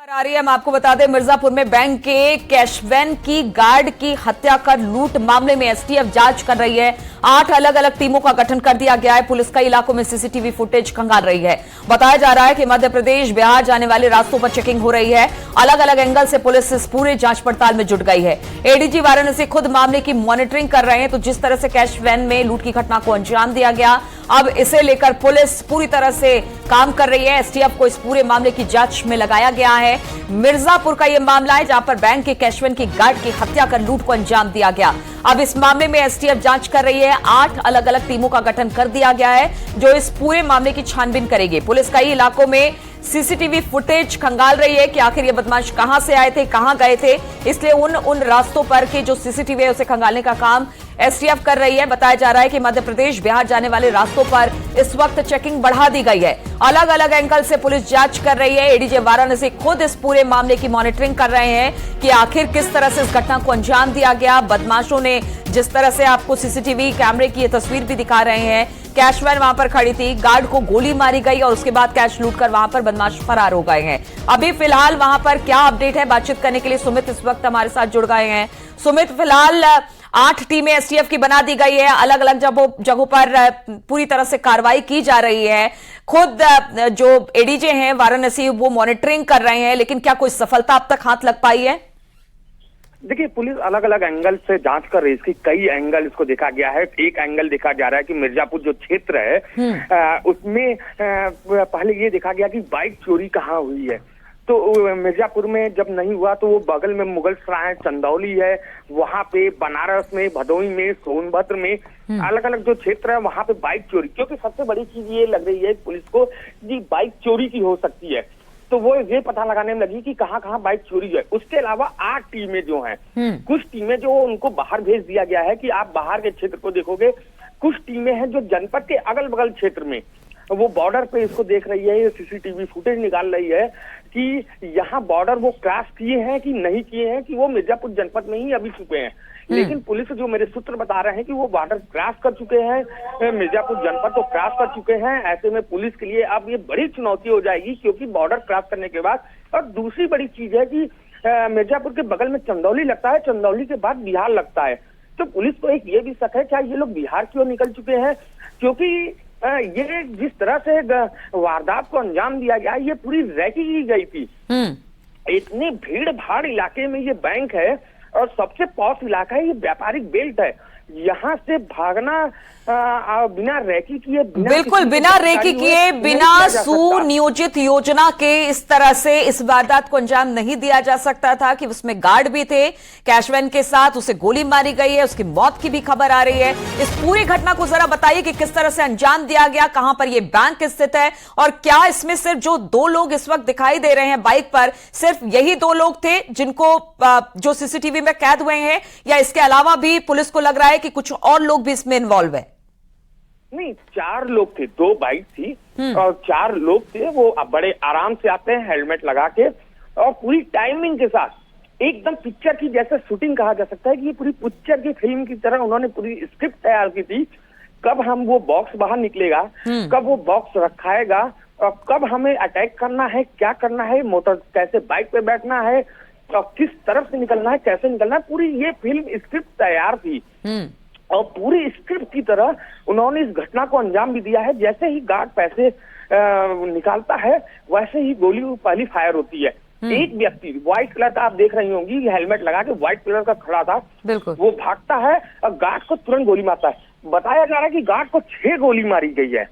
आ रही है। हम आपको बता दें, मिर्जापुर में बैंक के कैशवैन की गार्ड की हत्या कर लूट मामले में एसटीएफ जांच कर रही है। 8 अलग अलग टीमों का गठन कर दिया गया है। पुलिस कई इलाकों में सीसीटीवी फुटेज खंगाल रही है। बताया जा रहा है कि मध्य प्रदेश बिहार जाने वाले रास्तों पर चेकिंग हो रही है। अलग अलग एंगल से पुलिस इस पूरे जांच पड़ताल में जुट गई है। एडीजी वाराणसी खुद मामले की मॉनिटरिंग कर रहे हैं। तो जिस तरह से कैशवैन में लूट की घटना को अंजाम दिया गया, अब इसे लेकर पुलिस पूरी तरह से काम कर रही है। एसटीएफ को इस पूरे मामले की जांच में लगाया गया है। मिर्जापुर का यह मामला है जहां पर बैंक के कैशवैन की गार्ड की हत्या कर लूट को अंजाम दिया गया। अब इस मामले में एसटीएफ जांच कर रही है। 8 अलग अलग टीमों का गठन कर दिया गया है जो इस पूरे मामले की छानबीन करेगी। पुलिस कई इलाकों में सीसीटीवी फुटेज खंगाल रही है कि आखिर ये बदमाश कहां से आए थे, कहां गए थे। इसलिए उन रास्तों पर के जो सीसीटीवी है उसे खंगालने का काम एसटीएफ कर रही है। बताया जा रहा है कि मध्य प्रदेश बिहार जाने वाले रास्तों पर इस वक्त चेकिंग बढ़ा दी गई है। अलग अलग एंगल से पुलिस जांच कर रही है। एडीजी वाराणसी खुद इस पूरे मामले की मॉनिटरिंग कर रहे हैं कि आखिर किस तरह से इस घटना को अंजाम दिया गया। बदमाशों ने जिस तरह से आपको सीसीटीवी कैमरे की ये तस्वीर भी दिखा रहे हैं, कैशवैन वहां पर खड़ी थी, गार्ड को गोली मारी गई और उसके बाद कैश लूट कर वहां पर बदमाश फरार हो गए हैं। अभी फिलहाल वहां पर क्या अपडेट है, बातचीत करने के लिए सुमित इस वक्त हमारे साथ जुड़ गए हैं। सुमित, फिलहाल 8 टीमें एसटीएफ की बना दी गई है। अलग अलग जगहों पर पूरी तरह से कार्रवाई की जा रही है। खुद जो एडीजे हैं वाराणसी वो मॉनिटरिंग कर रहे हैं, लेकिन क्या कोई सफलता अब तक हाथ लग पाई है? देखिए, पुलिस अलग अलग एंगल से जांच कर रही है। इसकी कई एंगल इसको देखा गया है। एक एंगल देखा जा रहा है कि मिर्जापुर जो क्षेत्र है उसमें पहले ये देखा गया कि बाइक चोरी कहाँ हुई है। तो मिर्जापुर में जब नहीं हुआ तो वो बगल में मुगल सराय, चंदौली है, वहां पे बनारस में, भदोही में, सोनभद्र में अलग अलग जो क्षेत्र है वहां पे बाइक चोरी। क्योंकि सबसे बड़ी चीज ये लग रही है पुलिस को कि बाइक चोरी की हो सकती है, तो वो ये पता लगाने में लगी कि कहाँ कहाँ बाइक चोरी है। उसके अलावा 8 टीमें जो हैं, कुछ टीमें जो उनको बाहर भेज दिया गया है कि आप बाहर के क्षेत्र को देखोगे। कुछ टीमें हैं जो जनपद के अगल बगल क्षेत्र में वो बॉर्डर पे इसको देख रही है, सीसीटीवी फुटेज निकाल रही है कि यहाँ बॉर्डर वो क्रॉस किए हैं कि नहीं किए हैं, कि वो मिर्जापुर जनपद में ही अभी छुपे हैं। लेकिन पुलिस जो मेरे सूत्र बता रहे हैं कि वो बॉर्डर क्रॉस कर चुके हैं, मिर्जापुर जनपद को क्रॉस कर चुके हैं। ऐसे में पुलिस के लिए अब ये बड़ी चुनौती हो जाएगी, क्योंकि बॉर्डर क्रॉस करने के बाद। और दूसरी बड़ी चीज है कि मिर्जापुर के बगल में चंदौली लगता है, चंदौली के बाद बिहार लगता है। तो पुलिस को एक ये भी शक है क्या ये लोग बिहार क्यों निकल चुके हैं, क्योंकि ये जिस तरह से वारदात को अंजाम दिया गया ये पूरी रैकी की गई थी। इतने भीड़ भाड़ इलाके में ये बैंक है और सबसे पॉश इलाका है, ये व्यापारिक बेल्ट है। यहाँ से भागना बिना रैकी किए, बिल्कुल बिना रेकी किए, बिना सुनियोजित योजना के इस तरह से इस वारदात को अंजाम नहीं दिया जा सकता था। कि उसमें गार्ड भी थे कैशवैन के साथ, उसे गोली मारी गई है, उसकी मौत की भी खबर आ रही है। इस पूरी घटना को जरा बताइए कि किस तरह से अंजाम दिया गया, कहां पर यह बैंक स्थित है, और क्या इसमें सिर्फ जो 2 लोग इस वक्त दिखाई दे रहे हैं बाइक पर, सिर्फ यही 2 लोग थे जिनको जो सीसीटीवी में कैद हुए हैं, या इसके अलावा भी पुलिस को लग रहा है कि कुछ और लोग भी इसमें इन्वॉल्व है? नहीं, 4 लोग थे, 2 बाइक थी और 4 लोग थे। वो बड़े आराम से आते हैं हेलमेट लगा के, और पूरी टाइमिंग के साथ एकदम पिक्चर की जैसे शूटिंग कहा जा सकता है कि ये पूरी पिक्चर की फिल्म की तरह उन्होंने पूरी स्क्रिप्ट तैयार की थी। कब हम वो बॉक्स बाहर निकलेगा, कब वो बॉक्स रखाएगा, और कब हमें अटैक करना है, क्या करना है, मोटर कैसे बाइक पे बैठना है, और किस तरफ से निकलना है, कैसे निकलना है, पूरी ये फिल्म स्क्रिप्ट तैयार थी। और पूरी स्क्रिप्ट की तरह उन्होंने इस घटना को अंजाम भी दिया है। जैसे ही गार्ड पैसे निकालता है वैसे ही गोली पहली फायर होती है। एक व्यक्ति व्हाइट कलर का, आप देख रही होंगी, हेलमेट लगा के व्हाइट कलर का खड़ा था, वो भागता है और गार्ड को तुरंत गोली मारता है। बताया जा रहा है कि गार्ड को 6 गोली मारी गई है।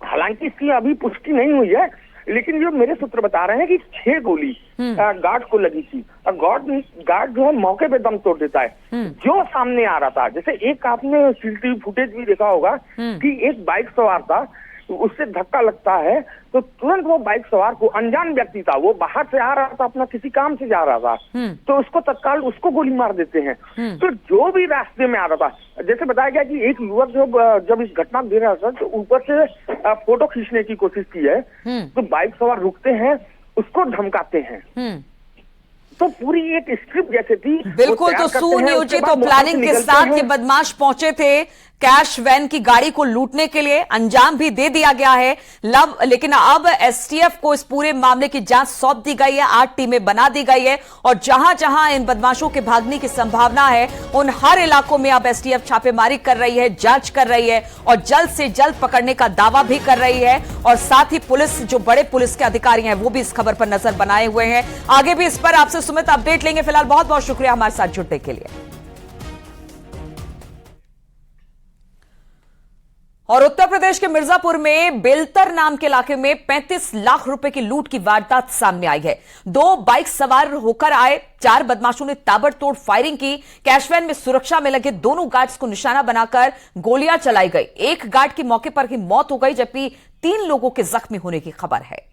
हालांकि इसकी अभी पुष्टि नहीं हुई है, लेकिन जो मेरे सूत्र बता रहे हैं कि 6 गोली गार्ड को लगी थी। और गार्ड जो है मौके पे दम तोड़ देता है। जो सामने आ रहा था, जैसे एक आपने सीसीटीवी फुटेज भी देखा होगा कि एक बाइक सवार था, उससे धक्का लगता है तो तुरंत वो बाइक सवार को, अनजान व्यक्ति था, वो बाहर से आ रहा था, अपना किसी काम से जा रहा था, तो उसको तत्काल उसको गोली मार देते हैं। तो जो भी रास्ते में आ रहा था, जैसे बताया गया कि एक युवक जब इस घटना दे रहा था तो ऊपर से फोटो खींचने की कोशिश की है, तो बाइक सवार रुकते हैं, उसको धमकाते हैं। तो पूरी एक स्क्रिप्ट जैसे थी, बिल्कुल। तो सुनियोजित और प्लानिंग के साथ ये बदमाश पहुंचे थे कैश वैन की गाड़ी को लूटने के लिए अंजाम भी दे दिया गया है। लेकिन अब एसटीएफ को इस पूरे मामले की जांच सौंप दी गई है, 8 टीमें बना दी गई है और जहां जहां इन बदमाशों के भागने की संभावना है उन हर इलाकों में अब एसटीएफ छापेमारी कर रही है, जांच कर रही है और जल्द से जल्द पकड़ने का दावा भी कर रही है। और साथ ही पुलिस, जो बड़े पुलिस के अधिकारी हैं, वो भी इस खबर पर नजर बनाए हुए हैं। आगे भी इस पर आपसे सुमित अपडेट लेंगे। फिलहाल बहुत बहुत शुक्रिया हमारे साथ जुड़ने के लिए। और उत्तर प्रदेश के मिर्जापुर में बेलतर नाम के इलाके में 35 लाख रुपए की लूट की वारदात सामने आई है। 2 बाइक सवार होकर आए 4 बदमाशों ने ताबड़तोड़ फायरिंग की। कैश वैन में सुरक्षा में लगे दोनों गार्ड्स को निशाना बनाकर गोलियां चलाई गई। एक गार्ड की मौके पर ही मौत हो गई, जबकि 3 लोगों के जख्मी होने की खबर है।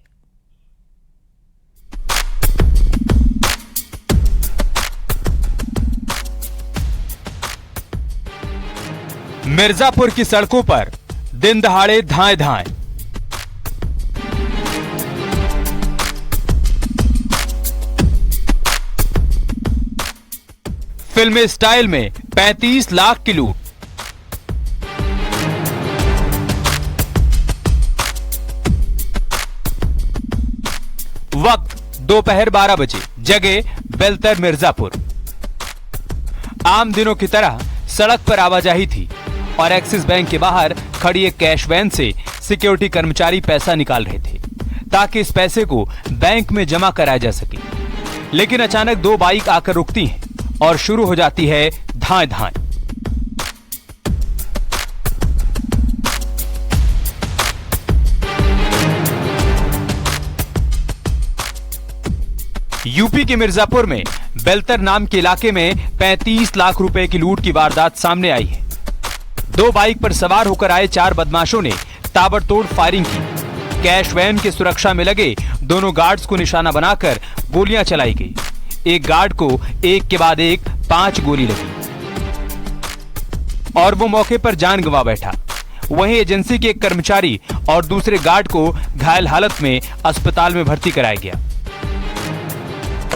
मिर्जापुर की सड़कों पर दिन दहाड़े धाएं धाएं। फिल्मी स्टाइल में 35 लाख की लूट। वक्त दोपहर 12 बजे, जगह बेलतर मिर्जापुर। आम दिनों की तरह सड़क पर आवाजाही थी और एक्सिस बैंक के बाहर खड़ी एक कैश वैन से सिक्योरिटी कर्मचारी पैसा निकाल रहे थे ताकि इस पैसे को बैंक में जमा कराया जा सके। लेकिन अचानक 2 बाइक आकर रुकती हैं और शुरू हो जाती है धाएं धाएं। यूपी के मिर्जापुर में बेलतर नाम के इलाके में 35 लाख रुपए की लूट की वारदात सामने आई है। 2 बाइक पर सवार होकर आए 4 बदमाशों ने ताबड़तोड़ फायरिंग की। कैश वैन की सुरक्षा में लगे दोनों गार्ड्स को निशाना बनाकर गोलियां चलाई गई। एक गार्ड को एक के बाद एक 5 गोली लगी और वो मौके पर जान गंवा बैठा। वहीं एजेंसी के एक कर्मचारी और दूसरे गार्ड को घायल हालत में अस्पताल में भर्ती कराया गया।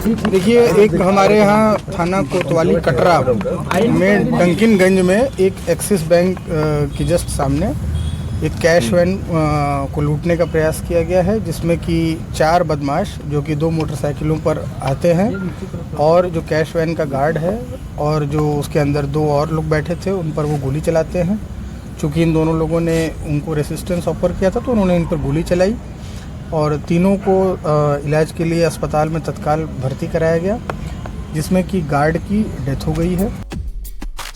देखिए, एक हमारे यहाँ थाना कोतवाली कटरा में डंकिनगंज में एक एक्सिस बैंक की जस्ट सामने एक कैश वैन को लूटने का प्रयास किया गया है, जिसमें कि 4 बदमाश जो कि 2 मोटरसाइकिलों पर आते हैं और जो कैश वैन का गार्ड है और जो उसके अंदर 2 और लोग बैठे थे उन पर वो गोली चलाते हैं। चूँकि इन दोनों लोगों ने उनको रेसिस्टेंस ऑफर किया था तो उन्होंने इन पर गोली चलाई और तीनों को इलाज के लिए अस्पताल में तत्काल भर्ती कराया गया, जिसमें कि गार्ड की डेथ हो गई है।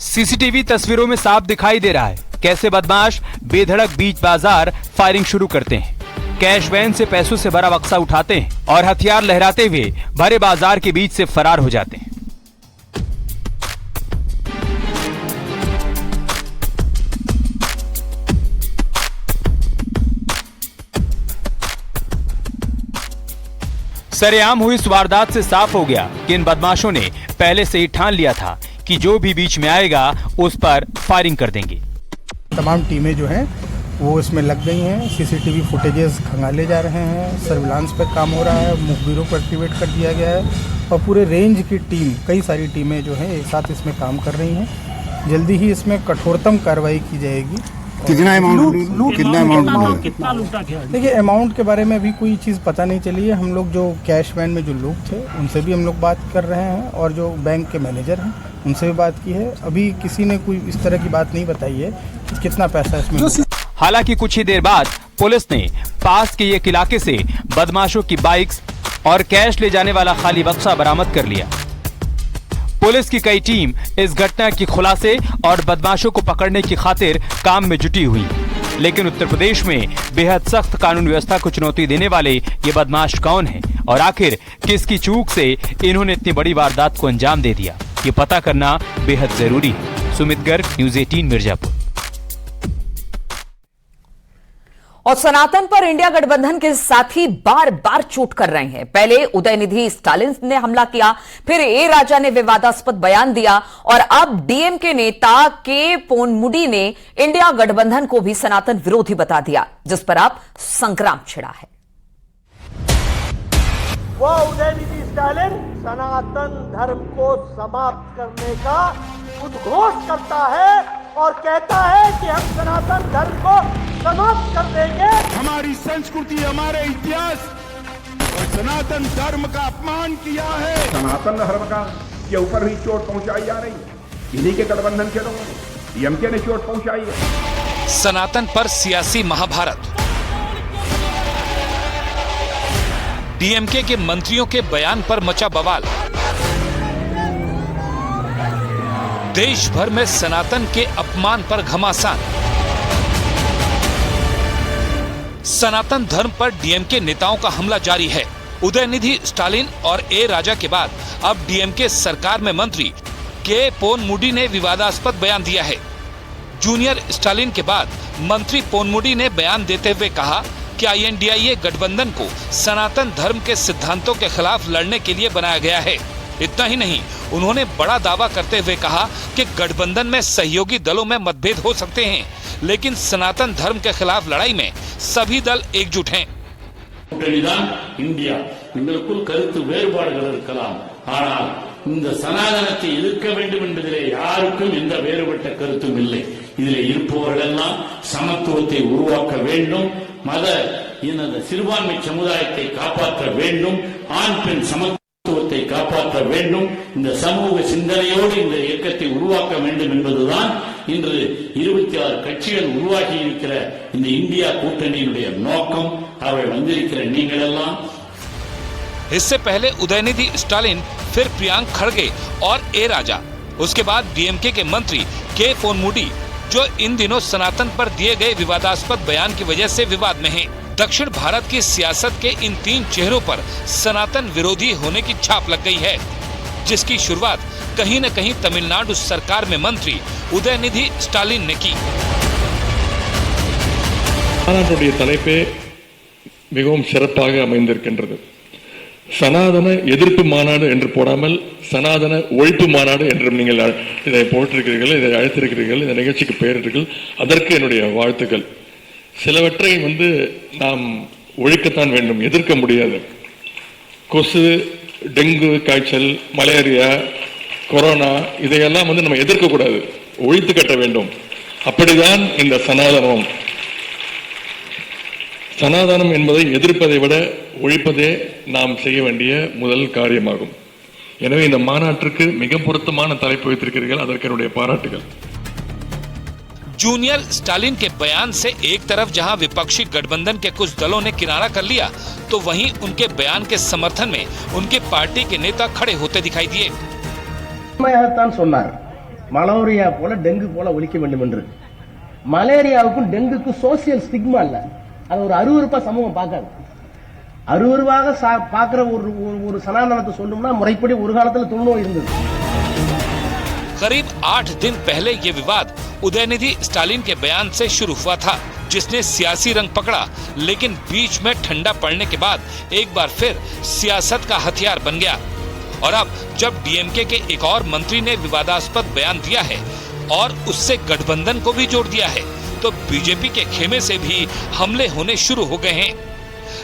सीसीटीवी तस्वीरों में साफ दिखाई दे रहा है कैसे बदमाश बेधड़क बीच बाजार फायरिंग शुरू करते हैं। कैश वैन से पैसों से भरा बक्सा उठाते हैं और हथियार लहराते हुए भरे बाजार के बीच से फरार हो जाते हैं। सरेआम हुई इस वारदात से साफ हो गया कि इन बदमाशों ने पहले से ही ठान लिया था कि जो भी बीच में आएगा उस पर फायरिंग कर देंगे। तमाम टीमें जो हैं वो इसमें लग गई हैं। सीसीटीवी फुटेजेस खंगाले जा रहे हैं, सर्विलांस पर काम हो रहा है, मुखबिरों को एक्टिवेट कर दिया गया है और पूरे रेंज की टीम, कई सारी टीमें जो हैं एक साथ इसमें काम कर रही हैं। जल्दी ही इसमें कठोरतम कार्रवाई की जाएगी। कितना अमाउंट देखिए, अमाउंट के बारे में अभी कोई चीज़ पता नहीं चली है। हम लोग जो कैश वैन में जो लोग थे उनसे भी हम लोग बात कर रहे हैं और जो बैंक के मैनेजर हैं उनसे भी बात की है। अभी किसी ने कोई इस तरह की बात नहीं बताई है कि कितना पैसा इसमें। हालांकि कुछ ही देर बाद पुलिस ने पास के एक इलाके से बदमाशों की बाइक्स और कैश ले जाने वाला खाली बक्सा बरामद कर लिया। पुलिस की कई टीम इस घटना की खुलासे और बदमाशों को पकड़ने की खातिर काम में जुटी हुई। लेकिन उत्तर प्रदेश में बेहद सख्त कानून व्यवस्था को चुनौती देने वाले ये बदमाश कौन हैं और आखिर किसकी चूक से इन्होंने इतनी बड़ी वारदात को अंजाम दे दिया, ये पता करना बेहद जरूरी है। सुमित गर्ग, न्यूज़ 18 मिर्जापुर। और सनातन पर इंडिया गठबंधन के साथी बार बार चोट कर रहे हैं। पहले उदयनिधि स्टालिन ने हमला किया, फिर ए राजा ने विवादास्पद बयान दिया और अब डीएमके नेता के पोनमुडी ने इंडिया गठबंधन को भी सनातन विरोधी बता दिया, जिस पर अब संग्राम छिड़ा है। वह उदयनिधि स्टालिन सनातन धर्म को समाप्त करने का उद्घोष करता है और कहता है कि हम सनातन धर्म को समाप्त कर देंगे। हमारी संस्कृति, हमारे इतिहास और सनातन धर्म का अपमान किया है। सनातन धर्म का के ऊपर भी चोट पहुंचाई जा रही है। इन्हीं के गठबंधन के लोगों ने, डीएमके ने चोट पहुंचाई है। सनातन पर सियासी महाभारत। डीएमके के मंत्रियों के बयान पर मचा बवाल। देश भर में सनातन के अपमान पर घमासान। सनातन धर्म पर डीएमके नेताओं का हमला जारी है। उदयनिधि स्टालिन और ए राजा के बाद अब डीएमके सरकार में मंत्री के पोनमुडी ने विवादास्पद बयान दिया है। जूनियर स्टालिन के बाद मंत्री पोनमुडी ने बयान देते हुए कहा कि आईएनडीआईए गठबंधन को सनातन धर्म के सिद्धांतों के खिलाफ लड़ने के लिए बनाया गया है। इतना ही नहीं, उन्होंने बड़ा दावा करते हुए कहा कि गठबंधन में सहयोगी दलों में मतभेद हो सकते हैं, लेकिन सनातन धर्म के खिलाफ लड़ाई में सभी दल एकजुट हैं। இந்தியா எங்களுக்குள் கருத்து வேறுபாடுகள் இருக்கலாம், ஆனால் இந்த சனாதனத்தை எதிர்க்க வேண்டும் என்பதிலே யாருக்கும் எந்த வேறுபட்ட கருத்தும் இல்லை. இதிலே இருப்பவர்கள் எல்லாம் சமத்துவத்தை உருவாக்க வேண்டும், மத சிறுபான்மை சமுதாயத்தை காப்பாற்ற வேண்டும், ஆண் பெண் சமத்துவத்தை காப்பாற்ற வேண்டும், இந்த சமூக சிந்தனையோடு இந்த இயக்கத்தை உருவாக்க வேண்டும் என்பதுதான் இன்று 26 கட்சிகள் உருவாகி இருக்கிற இந்த இந்தியா கூட்டணியினுடைய நோக்கம். அவை வந்திருக்கிற நீங்கள் எல்லாம் इससे पहले उदयनिधि स्टालिन, फिर प्रियांक खड़गे और ए राजा, उसके बाद डीएमके के मंत्री के पोनमुडी, जो इन दिनों सनातन पर दिए गए विवादास्पद बयान की वजह से विवाद में हैं। दक्षिण भारत की सियासत के इन तीन चेहरों पर सनातन विरोधी होने की छाप लग गई है, जिसकी शुरुआत कहीं न कहीं तमिलनाडु सरकार में मंत्री उदयनिधि स्टालिन ने की। தலைப்பே மிகவும் சிறப்பாக அமைந்திருக்கின்றது. சனாதன எதிர்ப்பு மாநாடு என்று போடாமல் சனாதன ஒழிப்பு மாநாடு என்றும் நீங்கள் இதை போட்டிருக்கிறீர்கள், இதை அழைத்திருக்கிறீர்கள், இந்த நிகழ்ச்சிக்கு பெயரிட்டீர்கள். அதற்கு என்னுடைய வாழ்த்துக்கள். சிலவற்றை நாம் ஒழிக்கத்தான் வேண்டும், எதிர்க்க முடியாது. கொசு, டெங்கு காய்ச்சல், மலேரியா, கொரோனா, இதையெல்லாம் நம்ம எதிர்க்க கூடாது, ஒழித்து கட்ட வேண்டும். அப்படிதான் இந்த சனாதனம். சனாதனம் என்பதை எதிர்ப்பதை விட ஒழிப்பதே நாம் செய்ய வேண்டிய முதல் காரியமாகும். எனவே இந்த மாநாட்டிற்கு மிக பொருத்தமான தலைப்பு வைத்திருக்கிறீர்கள், அதற்கு என்னுடைய பாராட்டுகள். जूनियर स्टालिन के बयान से एक तरफ जहां विपक्षी गठबंधन के कुछ दलों ने किनारा कर लिया, तो वहीं उनके बयान के समर्थन में उनके पार्टी के नेता खड़े होते दिखाई दिए। மலேரியா போல டெங்கு போல ஒழிக்க வேண்டும் என்று. மலேரியாவுக்கும் டெங்குக்கும் சோசியல் ஸ்டிக்மா இல்ல, அது ஒரு அருவருப்பா சமூகம் பார்க்காது. அருவருவாக பார்க்கிற ஒரு சனாதனத்தை சொல்லணும்னா முறைப்படி ஒரு காலத்துல தொழுநோய் இருந்தது. करीब 8 दिन पहले ये विवाद उदयनिधि स्टालिन के बयान से शुरू हुआ था, जिसने सियासी रंग पकड़ा, लेकिन बीच में ठंडा पड़ने के बाद एक बार फिर सियासत का हथियार बन गया। और अब जब डीएमके के एक और मंत्री ने विवादास्पद बयान दिया है और उससे गठबंधन को भी जोड़ दिया है, तो बीजेपी के खेमे से भी हमले होने शुरू हो गए हैं।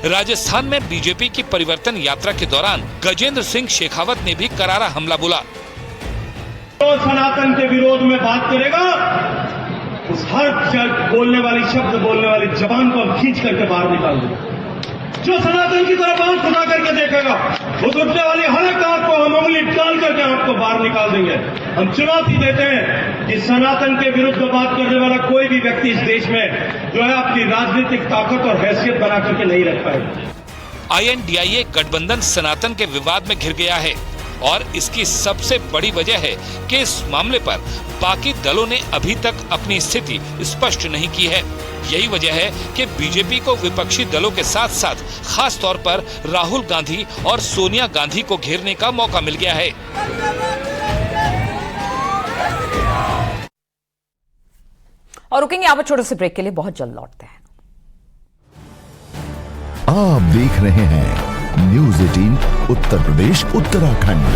राजस्थान में बीजेपी की परिवर्तन यात्रा के दौरान गजेंद्र सिंह शेखावत ने भी करारा हमला बोला। जो सनातन के विरोध में बात करेगा, उस हर बोलने वाली शब्द बोलने वाली जबान को हम खींच करके बाहर निकाल देंगे। जो सनातन की तरफ आंख उठा करके देखेगा, उस उठने वाली हर एक आंख को हम उंगली डाल करके आपको बाहर निकाल देंगे। हम चुनौती देते हैं कि सनातन के विरुद्ध बात करने वाला कोई भी व्यक्ति इस देश में जो है अपनी राजनीतिक ताकत और हैसियत बना करके नहीं रख पाएगा। आईएनडीआईए गठबंधन सनातन के विवाद में घिर गया है और इसकी सबसे बड़ी वजह है कि इस मामले पर बाकी दलों ने अभी तक अपनी स्थिति स्पष्ट नहीं की है। यही वजह है कि बीजेपी को विपक्षी दलों के साथ साथ खास तौर पर राहुल गांधी और सोनिया गांधी को घेरने का मौका मिल गया है। और रुकेंगे यहाँ पर छोटे से ब्रेक के लिए, बहुत जल्द लौटते हैं। आप देख रहे हैं न्यूज़ 18 उत्तर प्रदेश उत्तराखंड।